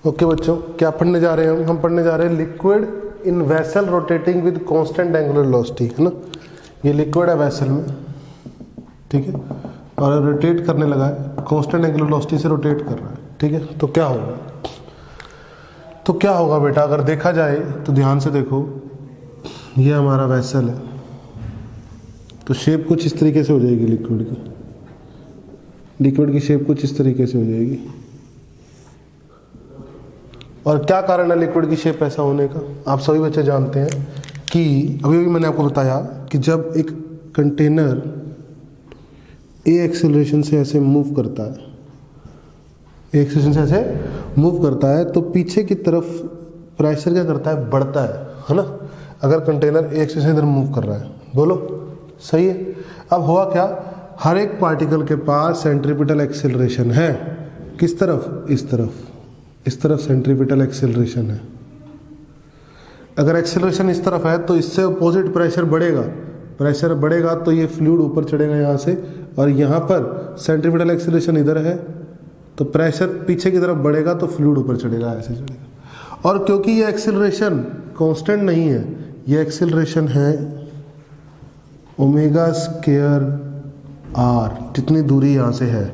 Okay बच्चों, क्या पढ़ने जा रहे हैं हम पढ़ने जा रहे हैं liquid in vessel rotating with constant angular velocity, है ना। ये लिक्विड है वेसल में, ठीक है, और रोटेट करने लगा है, कांस्टेंट एंगुलर वेलोसिटी से रोटेट कर रहा है, ठीक है। तो क्या होगा बेटा, अगर देखा जाए तो ध्यान से देखो, ये हमारा वेसल है, तो शेप कुछ इस तरीके से हो जाएगी लिक्विड की शेप कुछ इस तरीके से हो जाएगी। और क्या कारण है लिक्विड की शेप ऐसा होने का, आप सभी बच्चे जानते हैं कि अभी मैंने आपको बताया कि जब एक कंटेनर ए एक्सेलरेशन से ऐसे मूव करता है, तो पीछे की तरफ प्रेशर क्या करता है, बढ़ता है ना। अगर कंटेनर ए एक्सेलरेशन इधर मूव कर रहा है, बोलो सही है। अब हुआ क्या, हर एक पार्टिकल के पास सेंट्रीपिटल एक्सेलरेशन है, किस तरफ, इस तरफ सेंट्रीपिटल एक्सेलरेशन है। अगर एक्सेलरेशन इस तरफ है तो इससे अपोजिट प्रेशर बढ़ेगा तो ये फ्लूइड ऊपर चढ़ेगा यहाँ से, और यहाँ पर सेंट्रीपिटल एक्सेलरेशन इधर है तो प्रेशर पीछे की तरफ बढ़ेगा तो फ्लूइड ऊपर चढ़ेगा, ऐसे चढ़ेगा। और क्योंकि ये एक्सेलरेशन कांस्टेंट नहीं है, ये एक्सेलरेशन है ओमेगा स्क्वायर आर, जितनी दूरी यहाँ से है,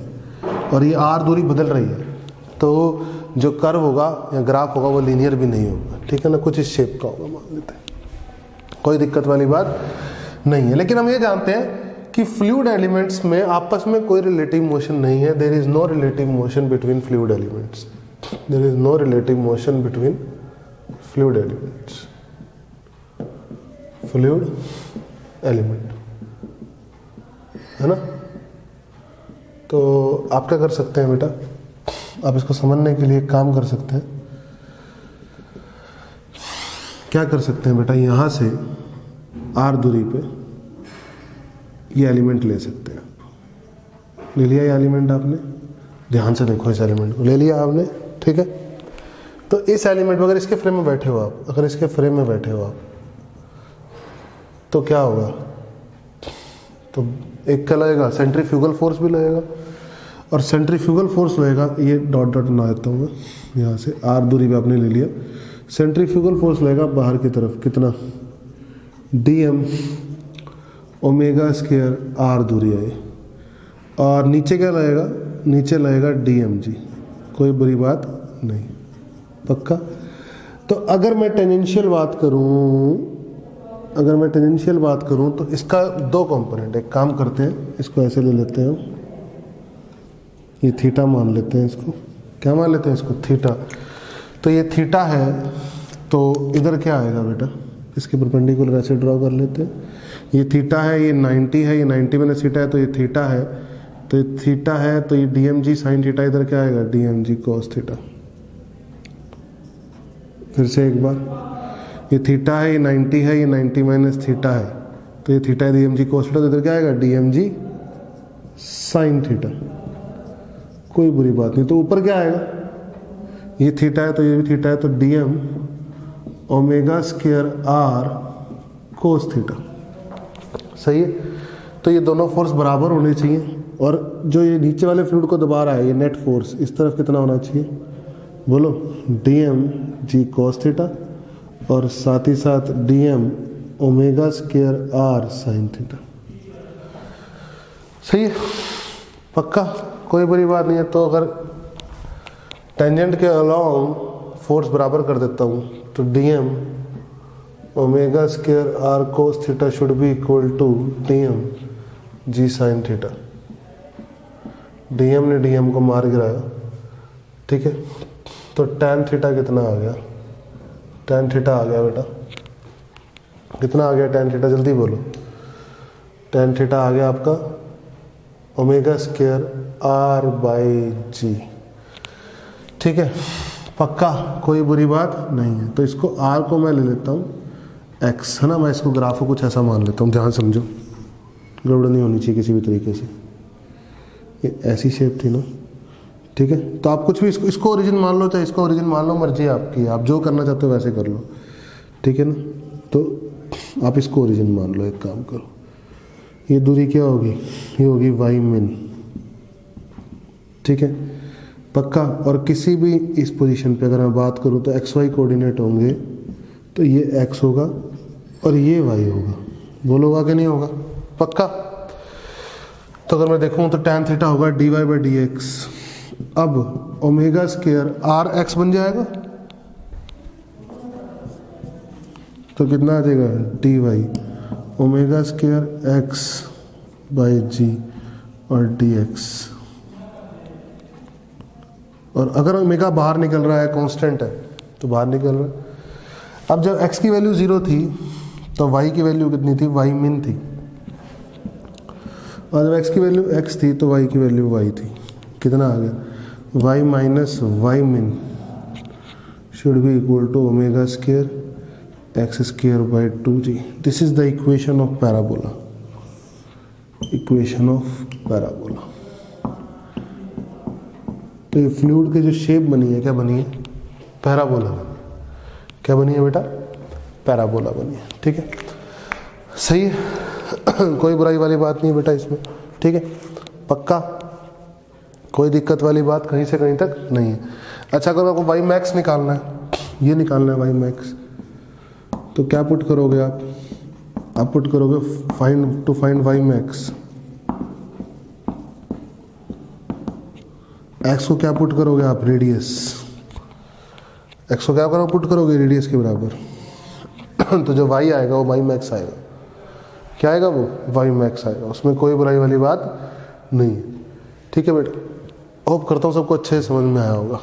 और ये आर दूरी बदल रही है, तो जो कर्व होगा या ग्राफ होगा वो लीनियर भी नहीं होगा, ठीक है ना, कुछ इस शेप का होगा, मान लेते हैं, कोई दिक्कत वाली बात नहीं है। लेकिन हम ये जानते हैं कि फ्लूइड एलिमेंट्स में आपस में कोई रिलेटिव मोशन नहीं है, there is no relative motion between fluid elements, fluid element, है ना। तो आप क्या कर सकते हैं बेटा, आप इसको समझने के लिए एक काम कर सकते हैं, क्या कर सकते हैं बेटा, यहां से आर दूरी पे ये एलिमेंट ले सकते हैं। ले लिया ये एलिमेंट आपने, ध्यान से देखो, इस एलिमेंट को ले लिया आपने, ठीक है। तो इस एलिमेंट में अगर इसके फ्रेम में बैठे हो आप, तो क्या होगा, तो एक क्या लगेगा, सेंट्रीफ्यूगल फोर्स भी लगेगा, और सेंट्रीफ्यूगल फोर्स लगेगा, ये डॉट बना देता हूँ मैं, यहाँ से आर दूरी पे आपने ले लिया, सेंट्रीफ्यूगल फोर्स लगेगा बाहर की तरफ, कितना, dm ओमेगा स्क्वायर आर दूरी है, और नीचे क्या लगेगा, नीचे लगेगा dmg, कोई बुरी बात नहीं, पक्का। तो अगर मैं टेंजेंशियल बात करूं तो इसका दो कंपोनेंट, एक काम करते हैं, इसको ऐसे ले लेते हैं, ये थीटा मान लेते हैं, इसको क्या मान लेते हैं, इसको थीटा। तो ये थीटा है, तो इधर क्या आएगा बेटा, इसके परपेंडिकुलर ऐसे ड्रॉ कर लेते हैं, ये थीटा है, ये 90 है, ये 90 माइनस थीटा है, तो ये थीटा है, तो ये थीटा है, तो ये dmg साइन थीटा, इधर क्या आएगा, dmg cos थीटा। फिर से एक बार, ये थीटा है, ये 90 है, ये 90 माइनस थीटा है, तो ये थीटा है dmg cos थीटा, तो इधर क्या आएगा, dmg साइन थीटा, कोई बुरी बात नहीं। तो ऊपर क्या आएगा, ये थीटा है तो ये भी थीटा है, तो dm omega square r cos theta, सही है। तो ये दोनों फोर्स बराबर होने चाहिए, और जो ये नीचे वाले फ्लूइड को दबा रहा है, ये नेट फोर्स इस तरफ कितना होना चाहिए, बोलो, dm g cos थीटा, और साथ ही साथ dm omega square r sine theta, सही है, पक्का, कोई बुरी बात नहीं है। तो अगर टेंजेंट के अलोंग फोर्स बराबर कर देता हूँ, तो dm omega square r cos theta should be equal to dm g sine theta. dm ने dm को मार गिराया, ठीक है, तो tan थीटा कितना आ गया, tan थीटा आ गया बेटा, कितना आ गया tan थीटा, जल्दी बोलो, tan थीटा आ गया आपका ओमेगा स्क्वायर आर बाई जी, ठीक है, पक्का, कोई बुरी बात नहीं है। तो इसको आर को मैं ले लेता हूँ एक्स, है ना, मैं इसको ग्राफ को कुछ ऐसा मान लेता हूँ, ध्यान समझो, गड़बड़ नहीं होनी चाहिए किसी भी तरीके से, ये ऐसी शेप थी ना, ठीक है। तो आप कुछ भी इसको ओरिजिन मान लो, चाहे इसको ओरिजिन मान लो, मर्जी आपकी, आप जो करना चाहते हो वैसे कर लो, ठीक है ना। तो आप इसको ओरिजिन मान लो, एक काम करो, ये दूरी क्या होगी, ये होगी y min, ठीक है। पक्का। और किसी भी इस पोजीशन पे अगर मैं बात करूं तो एक्स वाई कोऑर्डिनेट होंगे, तो ये एक्स होगा और ये वाई होगा। बोलो होगा कि नहीं होगा? पक्का। तो अगर मैं देखूं तो tan थीटा होगा dy बाई डी एक्स। अब ओमेगा स्क्वायर आर एक्स बन जाएगा, तो कितना आ जाएगा D Y omega square X by G और डी एक्स। और अगर ओमेगा बाहर निकल रहा है, कांस्टेंट है, तो बाहर निकल रहा है। अब जब x की वैल्यू 0 थी तो y की वैल्यू कितनी थी? y min थी। और जब x की वैल्यू x थी तो y की वैल्यू y थी। कितना आ गया? y minus y min should be equal to omega square x square by 2g। This is the equation of parabola. Equation of parabola. तो ये फ्लूइड की जो शेप बनी है, क्या बनी है? पैराबोला बनी है। क्या बनी है बेटा? पैराबोला बनी है। ठीक है, सही है। कोई बुराई वाली बात नहीं है बेटा इसमें। ठीक है, पक्का, कोई दिक्कत वाली बात कहीं से कहीं तक नहीं है। अच्छा, अगर आपको वाई मैक्स निकालना है, ये निकालना है वाई मैक्स, तो क्या पुट करोगे आप? पुट करोगे find to find y max. X को क्या पुट करोगे आप? रेडियस। एक्स को क्या करो? पुट करोगे रेडियस के बराबर। तो जो वाई आएगा वो वाई मैक्स आएगा। क्या आएगा? वो वाई मैक्स आएगा। उसमें कोई बुराई वाली बात नहीं है। ठीक है बेटा, होप करता हूँ सबको अच्छे से समझ में आया होगा।